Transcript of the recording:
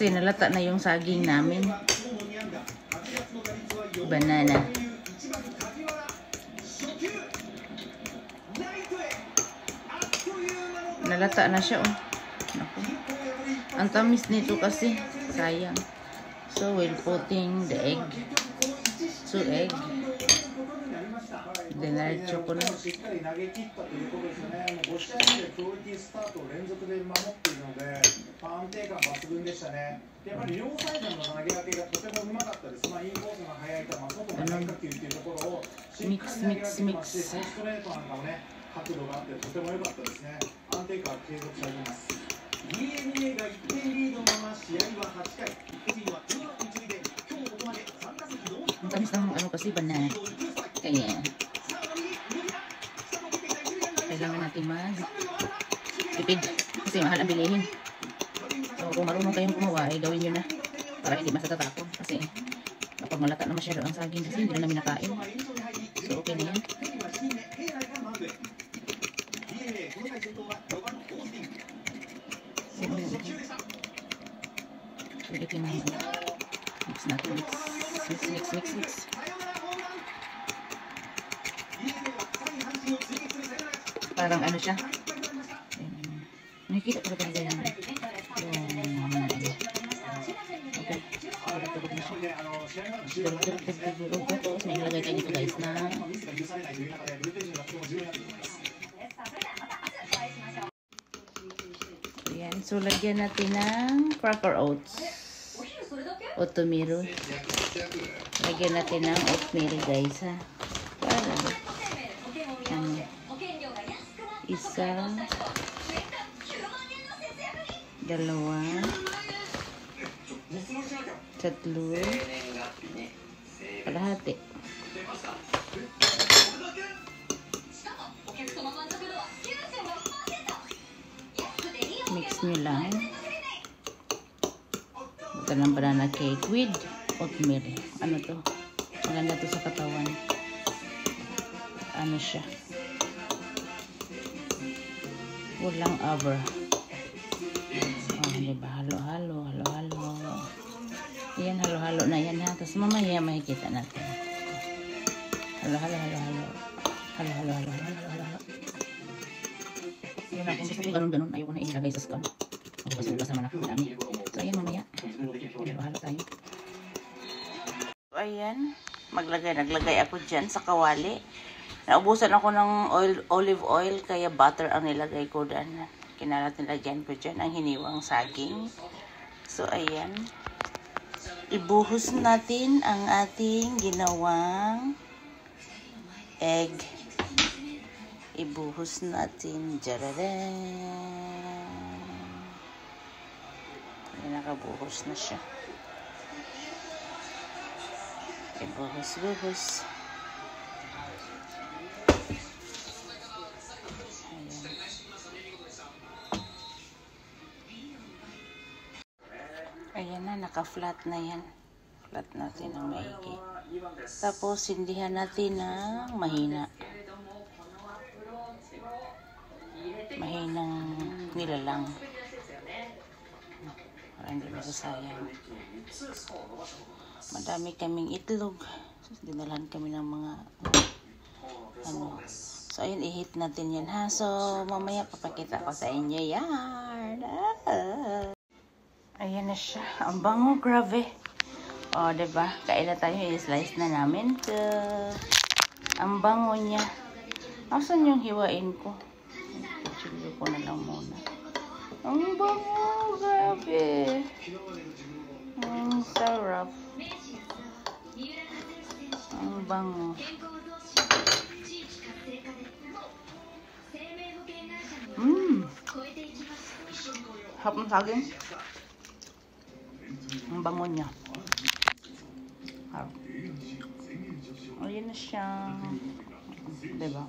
Kasi nalata na yung saging namin. Banana. Nalata na siya, oh. Naku. Ang tamis nito kasi. Sayang. So, we'll putting the egg. So, egg. Dinerecho ko na. Mix, mix, mix. Ang tamis ng ano kasi banana. Kaya kailangan natin mag-tipid kasi mahal ang bilihin. So kung marunong kayong gumawa, ay gawin nyo na para hindi masatatapon kasi kapag malata na masyado ang saging kasi hindi na namin nakain. So okay na yan. Pwede kinahin. Mix natin. Mix, mix, mix, mix. Parang ano siya. Nakikita ko talaga yan. Okay. Tulog na siya. Tulog. Tapos may ilagay tayo dito guys na ayan. So lagyan natin ng cracker oats. Oatmeal. Lagyan natin ng oatmeal guys ha. Para isa, dalawa, tatlo, kalahati. Mix nyo lang. Ito ng banana cake with oatmeal. Ano to? Maganda to sa katawan. Ano siya? Walang over. Oh, diba? Halo-halo, halo-halo. Yan, halo-halo na yan ha. Tapos mamaya makikita natin. Halo-halo, halo-halo. Halo-halo, halo-halo, halo-halo. Yan na, kung gusto ko ganun-ganun, ayoko na ilagay sa scone. Kasi ulas naman ako, dami. So, ayan mamaya. Halo-halo tayo. So, ayan. Naglagay ako dyan sa kawali. Naubusan ako ng olive oil, kaya butter ang nilagay ko dyan. Kinalat nilagyan ko dyan ang hiniwang saging. So, ayan. Ibuhos natin ang ating ginawang egg. Ibuhos natin. Jararan. Ayan, nakabuhos na siya. Ibuhos-buhos. Ayan na, naka-flat na yan. Flat natin ang maigi. Tapos, sindihan natin ng mahina. Mahinang nilalang. Para hindi masasayang. Madami kaming itlog. Dinalan kami ng mga ano. So, ayun, i-heat natin yan ha. So, mamaya papakita ko sa inyo yan. Ayan na siya. Ang bango, grabe. O, diba? Kaila tayo, i-slice na namin to. Ang bango niya. Asan yung hiwain ko? Chilo ko na lang muna. Ang bango, grabe. Ang sarap. Ang bango. Hap ng saging. Ang bango niya. Ayan na siya. Diba?